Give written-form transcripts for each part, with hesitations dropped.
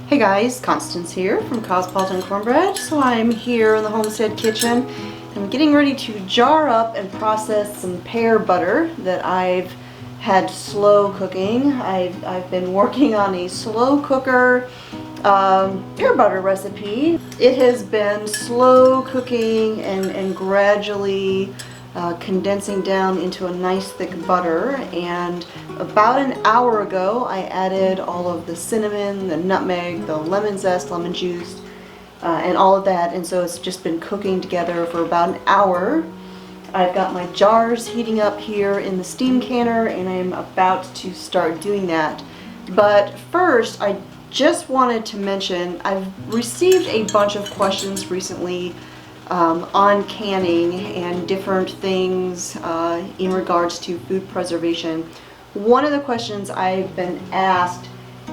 Hey guys, Constance here from Cosmopolitan Cornbread. So I'm here in the homestead kitchen and I'm getting ready to jar up and process some pear butter that I've had slow cooking. I've been working on a slow cooker pear butter recipe. It has been slow cooking and gradually condensing down into a nice thick butter, and about an hour ago I added all of the cinnamon, the nutmeg, the lemon zest, lemon juice, and all of that, and so it's just been cooking together for about an hour. I've got my jars heating up here in the steam canner and I'm about to start doing that. But first I just wanted to mention I've received a bunch of questions recently on canning and different things in regards to food preservation. One of the questions I've been asked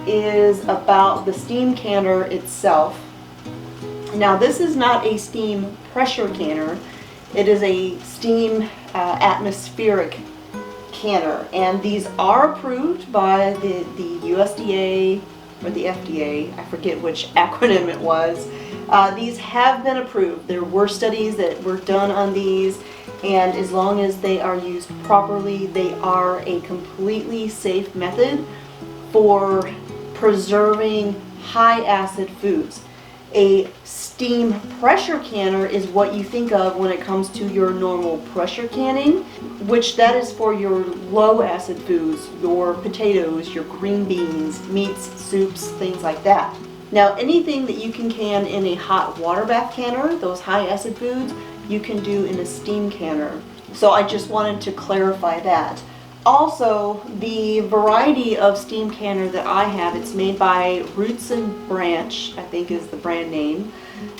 is about the steam canner itself. Now this is not a steam pressure canner, it is a steam atmospheric canner, and these are approved by the USDA or the FDA, I forget which acronym it was. These have been approved. There were studies that were done on these, and as long as they are used properly, they are a completely safe method for preserving high acid foods. A steam pressure canner is what you think of when it comes to your normal pressure canning, which that is for your low acid foods, your potatoes, your green beans, meats, soups, things like that. Now anything that you can can in a hot water bath canner, those high acid foods, you can do in a steam canner. So I just wanted to clarify that. Also, the variety of steam canner that I have, it's made by Roots and Branch, I think is the brand name.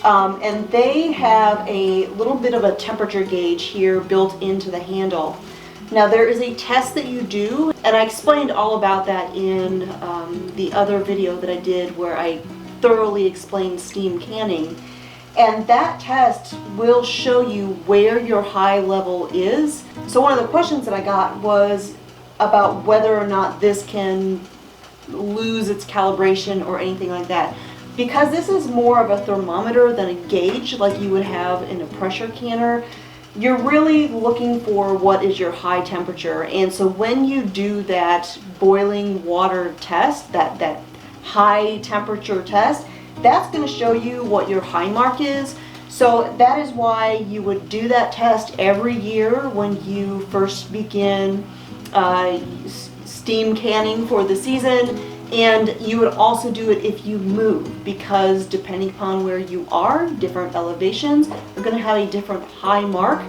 And they have a little bit of a temperature gauge here built into the handle. Now there is a test that you do, and I explained all about that in the other video that I did where I thoroughly explained steam canning. And that test will show you where your high level is. So one of the questions that I got was about whether or not this can lose its calibration or anything like that. Because this is more of a thermometer than a gauge like you would have in a pressure canner, you're really looking for what is your high temperature. And so when you do that boiling water test, that high temperature test, that's going to show you what your high mark is. So that is why you would do that test every year when you first begin steam canning for the season, and you would also do it if you move, because depending upon where you are, different elevations are going to have a different high mark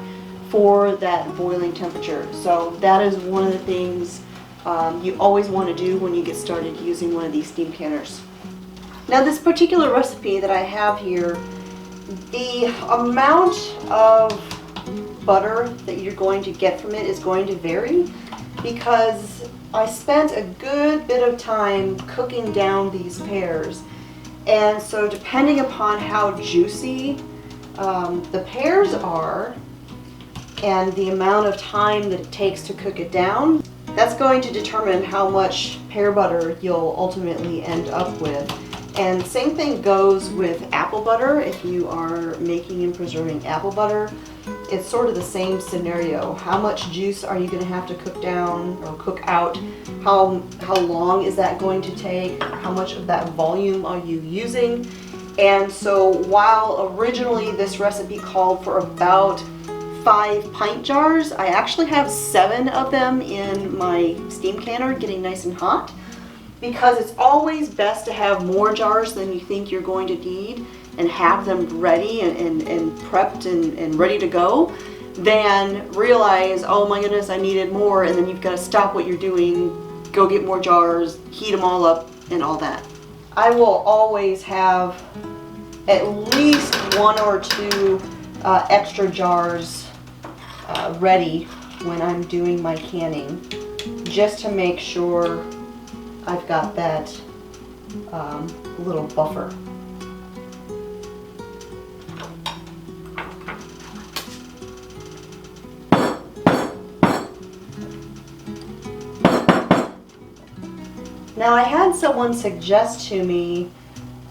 for that boiling temperature. So that is one of the things you always want to do when you get started using one of these steam canners. Now this particular recipe that I have here, the amount of butter that you're going to get from it is going to vary, because I spent a good bit of time cooking down these pears, and so depending upon how juicy the pears are and the amount of time that it takes to cook it down, that's going to determine how much pear butter you'll ultimately end up with. And same thing goes with apple butter. If you are making and preserving apple butter, it's sort of the same scenario. How much juice are you going to have to cook down or cook out? How long is that going to take? How much of that volume are you using? And so while originally this recipe called for about 5 pint jars, I actually have 7 of them in my steam canner getting nice and hot, because it's always best to have more jars than you think you're going to need and have them ready and prepped and ready to go, than realize, oh my goodness, I needed more, and then you've got to stop what you're doing, go get more jars, heat them all up, and all that. I will always have at least 1 or 2 extra jars ready when I'm doing my canning, just to make sure I've got that little buffer. Now I had someone suggest to me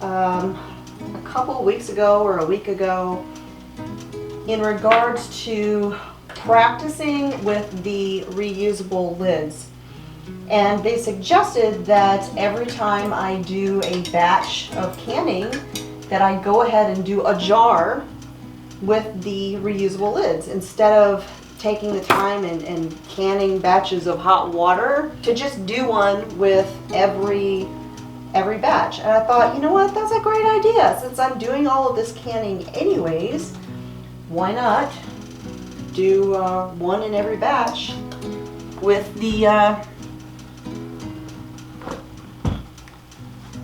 a couple weeks ago or a week ago in regards to practicing with the reusable lids. And they suggested that every time I do a batch of canning, that I go ahead and do a jar with the reusable lids instead of taking the time and canning batches of hot water, to just do one with every batch. And I thought, you know what, that's a great idea. Since I'm doing all of this canning anyways, why not do one in every batch with the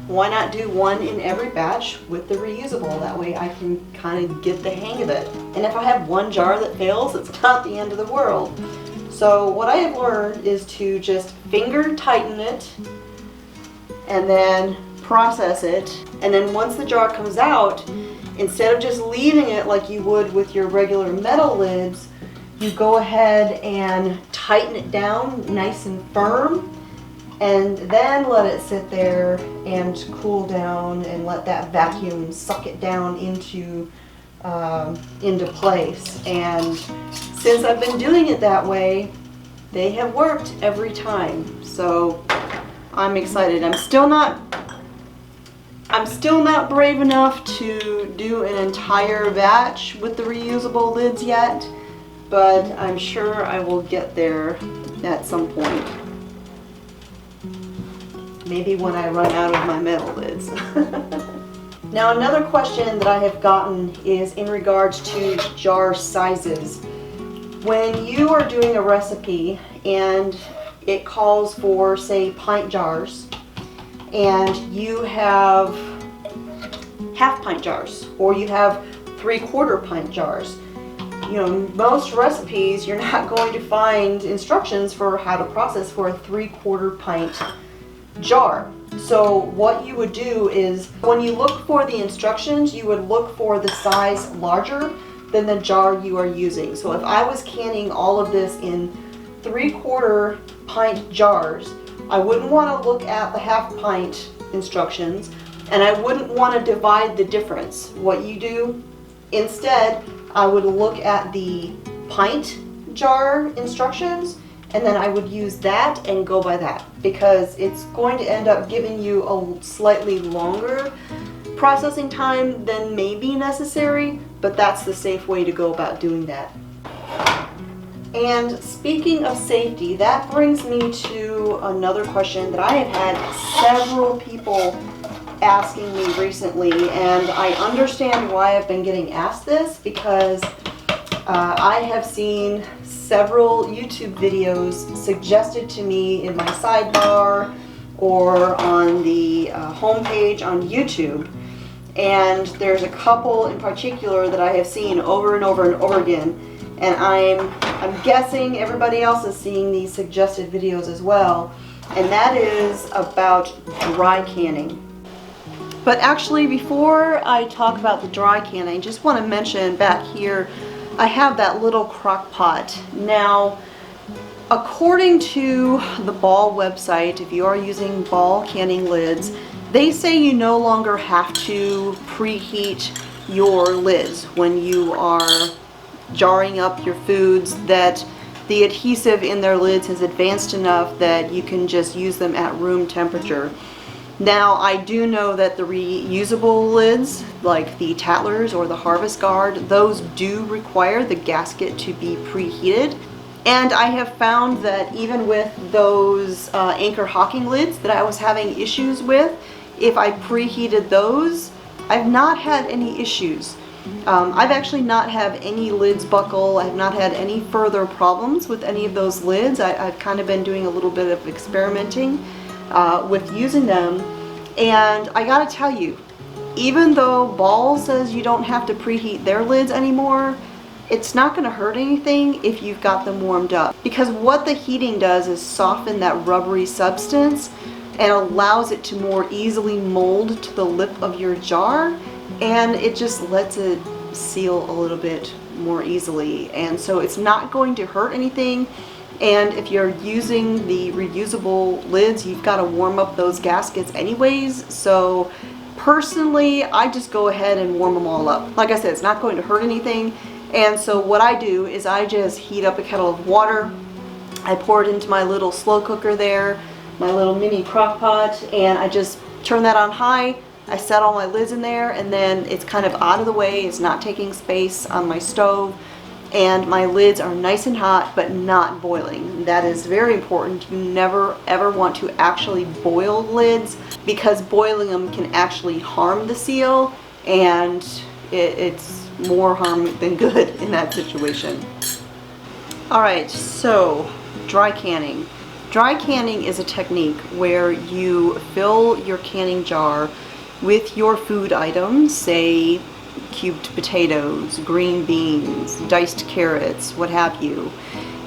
why not do one in every batch with the reusable? That way I can kind of get the hang of it. And if I have one jar that fails, it's not the end of the world. So what I have learned is to just finger tighten it and then process it. And then once the jar comes out, instead of just leaving it like you would with your regular metal lids, you go ahead and tighten it down nice and firm, and then let it sit there and cool down and let that vacuum suck it down into place. And since I've been doing it that way, they have worked every time. So I'm excited. I'm still not brave enough to do an entire batch with the reusable lids yet, but I'm sure I will get there at some point. Maybe when I run out of my metal lids. Now, another question that I have gotten is in regards to jar sizes. When you are doing a recipe and it calls for, say, pint jars, and you have half pint jars, or you have 3/4 pint jars, you know, most recipes you're not going to find instructions for how to process for a 3/4 pint jar. So what you would do is, when you look for the instructions, you would look for the size larger than the jar you are using. So if I was canning all of this in 3/4 pint jars, I wouldn't want to look at the half pint instructions, and I wouldn't want to divide the difference. What you do instead, I would look at the pint jar instructions, and then I would use that and go by that, because it's going to end up giving you a slightly longer processing time than may be necessary, but that's the safe way to go about doing that. And speaking of safety, that brings me to another question that I have had several people asking me recently, and I understand why I've been getting asked this, because I have seen several YouTube videos suggested to me in my sidebar or on the homepage on YouTube, and there's a couple in particular that I have seen over and over and over again, and I'm guessing everybody else is seeing these suggested videos as well, and that is about dry canning. But actually, before I talk about the dry canning, I just want to mention back here I have that little crock pot. Now, according to the Ball website, if you are using Ball canning lids, they say you no longer have to preheat your lids when you are jarring up your foods, that the adhesive in their lids has advanced enough that you can just use them at room temperature. Now, I do know that the reusable lids, like the Tattlers or the Harvest Guard, those do require the gasket to be preheated. And I have found that even with those Anchor Hocking lids that I was having issues with, if I preheated those, I've not had any issues. I've actually not had any lids buckle. I've not had any further problems with any of those lids. I've kind of been doing a little bit of experimenting with using them, and I gotta tell you, even though Ball says you don't have to preheat their lids anymore, it's not going to hurt anything if you've got them warmed up, because what the heating does is soften that rubbery substance and allows it to more easily mold to the lip of your jar, and it just lets it seal a little bit more easily, and so it's not going to hurt anything. And if you're using the reusable lids, you've got to warm up those gaskets anyways, so Personally, I just go ahead and warm them all up. Like I said, it's not going to hurt anything. And so what I do is I just heat up a kettle of water. I pour it into my little slow cooker there, my little mini crock pot, and I just turn that on high. I set all my lids in there, and then it's kind of out of the way. It's not taking space on my stove, and my lids are nice and hot but not boiling. That is very important. You never ever want to actually boil lids, because boiling them can actually harm the seal, and it's more harm than good in that situation. Alright, so dry canning. Dry canning is a technique where you fill your canning jar with your food items, say cubed potatoes, green beans, diced carrots, what have you.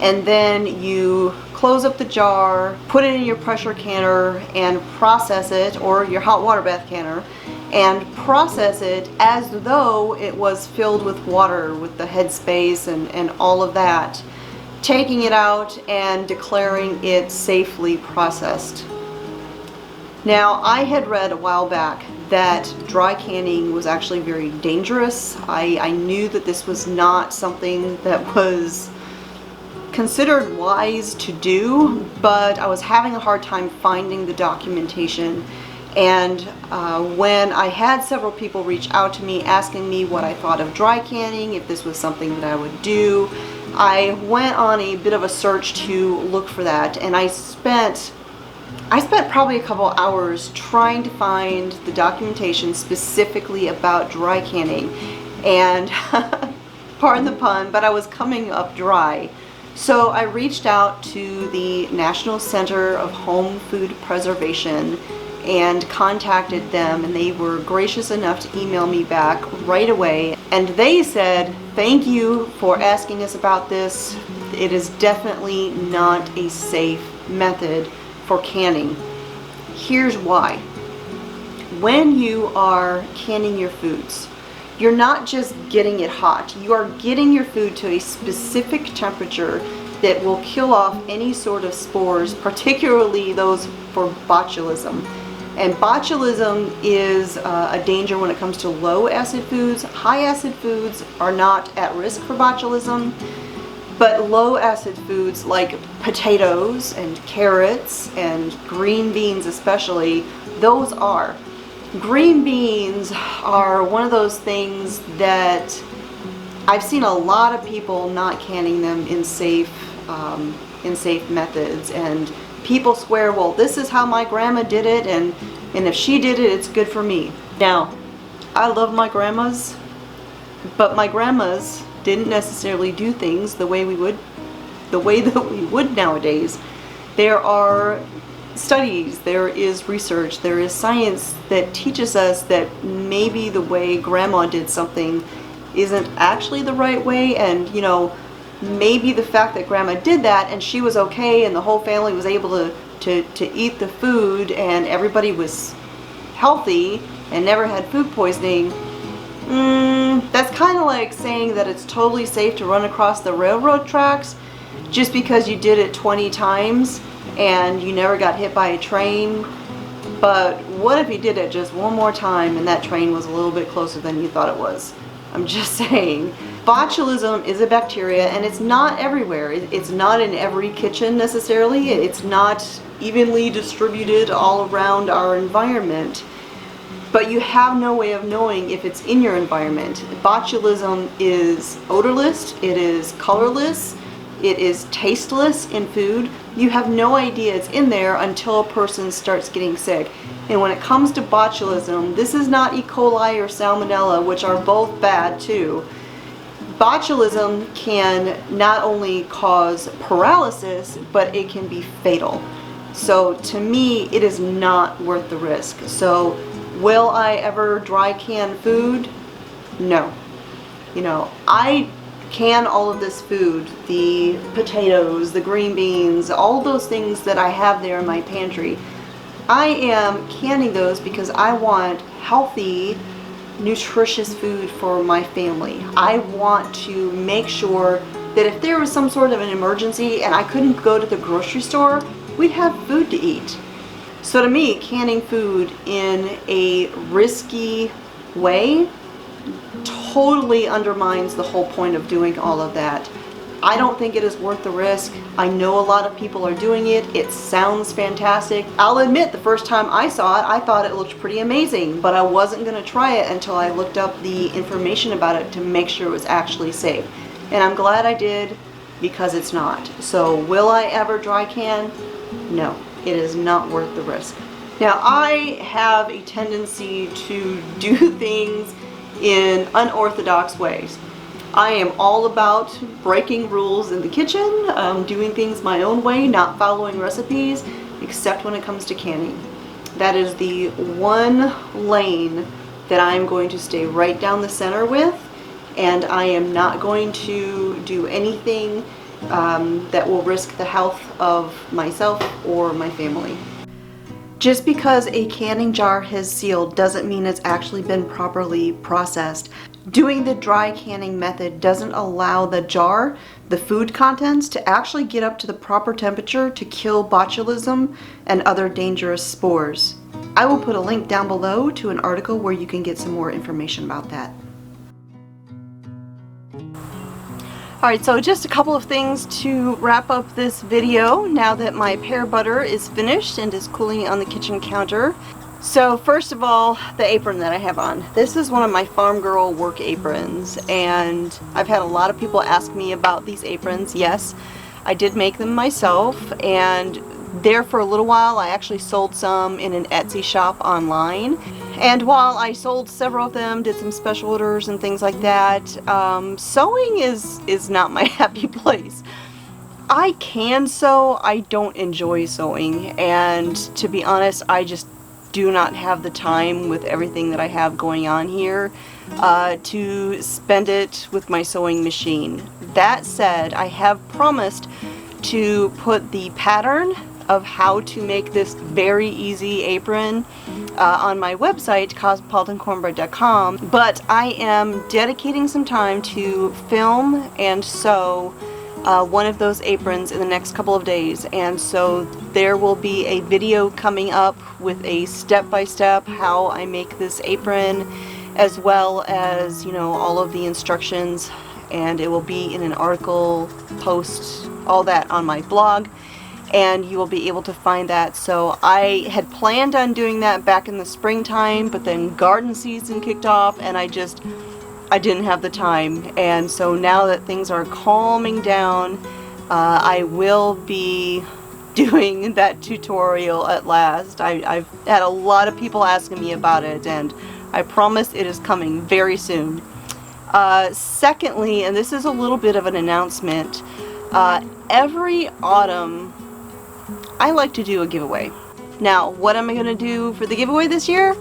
And then you close up the jar, put it in your pressure canner and process it, or your hot water bath canner, and process it as though it was filled with water, with the headspace and all of that, taking it out and declaring it safely processed. Now, I had read a while back that dry canning was actually very dangerous. I knew that this was not something that was considered wise to do, but I was having a hard time finding the documentation. And when I had several people reach out to me asking me what I thought of dry canning, if this was something that I would do, I went on a bit of a search to look for that, and I spent probably a couple hours trying to find the documentation specifically about dry canning, and pardon the pun, but I was coming up dry. So I reached out to the National Center of Home Food Preservation and contacted them, and they were gracious enough to email me back right away, and they said, thank you for asking us about this. It is definitely not a safe method for canning. Here's why. When you are canning your foods, you're not just getting it hot, you are getting your food to a specific temperature that will kill off any sort of spores, particularly those for botulism. And botulism is a danger when it comes to low acid foods. High acid foods are not at risk for botulism, but low acid foods like potatoes and carrots and green beans especially, those are. Green beans are one of those things that I've seen a lot of people not canning them in safe methods, and people swear, well, this is how my grandma did it, and if she did it, it's good for me. Now, I love my grandmas, but my grandmas didn't necessarily do things the way that we would nowadays. There are studies, there is research, there is science that teaches us that maybe the way grandma did something isn't actually the right way, and you know, maybe the fact that grandma did that and she was okay and the whole family was able to eat the food and everybody was healthy and never had food poisoning, that's kind of like saying that it's totally safe to run across the railroad tracks just because you did it 20 times and you never got hit by a train. But what if you did it just one more time and that train was a little bit closer than you thought it was? I'm just saying. Botulism is a bacteria, and it's not everywhere. It's not in every kitchen necessarily. It's not evenly distributed all around our environment. But you have no way of knowing if it's in your environment. Botulism is odorless, it is colorless, it is tasteless in food. You have no idea it's in there until a person starts getting sick. And when it comes to botulism, this is not E. coli or salmonella, which are both bad too. Botulism can not only cause paralysis, but it can be fatal. So to me, it is not worth the risk. So will I ever dry can food? No. You know, I can all of this food, the potatoes, the green beans, all those things that I have there in my pantry. I am canning those because I want healthy, nutritious food for my family. I want to make sure that if there was some sort of an emergency and I couldn't go to the grocery store, we'd have food to eat. So to me, canning food in a risky way totally undermines the whole point of doing all of that. I don't think it is worth the risk. I know a lot of people are doing it. It sounds fantastic. I'll admit, the first time I saw it, I thought it looked pretty amazing, but I wasn't going to try it until I looked up the information about it to make sure it was actually safe. And I'm glad I did, because it's not. So will I ever dry can? No, it is not worth the risk. Now, I have a tendency to do things in unorthodox ways. I am all about breaking rules in the kitchen, doing things my own way, not following recipes, except when it comes to canning. That is the one lane that I'm going to stay right down the center with, and I am not going to do anything that will risk the health of myself or my family. Just because a canning jar has sealed doesn't mean it's actually been properly processed. Doing the dry canning method doesn't allow the jar, the food contents, to actually get up to the proper temperature to kill botulism and other dangerous spores. I will put a link down below to an article where you can get some more information about that. Alright, so just a couple of things to wrap up this video now that my pear butter is finished and is cooling on the kitchen counter. So first of all, the apron that I have on. This is one of my farm girl work aprons, and I've had a lot of people ask me about these aprons. Yes, I did make them myself, and there for a little while I actually sold some in an Etsy shop online. And while I sold several of them, did some special orders and things like that, sewing is not my happy place. I can sew, I don't enjoy sewing, and to be honest, I just do not have the time with everything that I have going on here to spend it with my sewing machine. That said, I have promised to put the pattern of how to make this very easy apron on my website, cosmopolitancornbread.com, but I am dedicating some time to film and sew one of those aprons in the next couple of days, and so there will be a video coming up with a step-by-step how I make this apron, as well as, you know, all of the instructions, and it will be in an article, post, all that on my blog, and you will be able to find that. So I had planned on doing that back in the springtime, but then garden season kicked off and I didn't have the time. And so now that things are calming down, I will be doing that tutorial at last. I've had a lot of people asking me about it, and I promise it is coming very soon. Secondly, and this is a little bit of an announcement, every autumn I like to do a giveaway. Now, what am I going to do for the giveaway this year?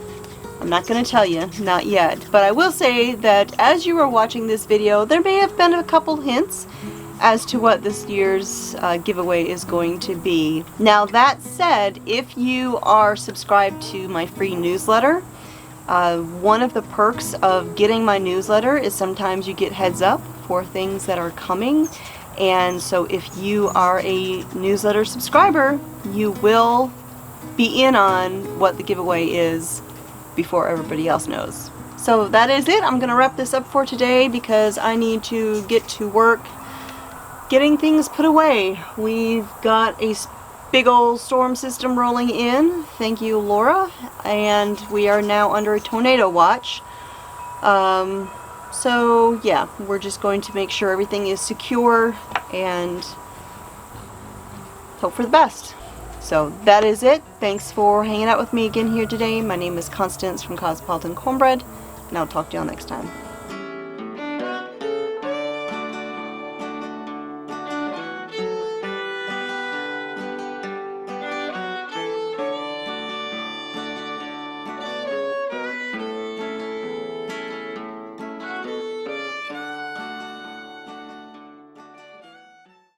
I'm not going to tell you, not yet, but I will say that as you are watching this video, there may have been a couple hints as to what this year's giveaway is going to be. Now, that said, if you are subscribed to my free newsletter, one of the perks of getting my newsletter is sometimes you get heads up for things that are coming. And so if you are a newsletter subscriber, you will be in on what the giveaway is before everybody else knows. So that is it. I'm going to wrap this up for today because I need to get to work getting things put away. We've got a big old storm system rolling in. Thank you, Laura. And we are now under a tornado watch. So yeah, we're just going to make sure everything is secure and hope for the best. So that is it. Thanks for hanging out with me again here today. My name is Constance from Cosmopolitan Cornbread, and I'll talk to y'all next time.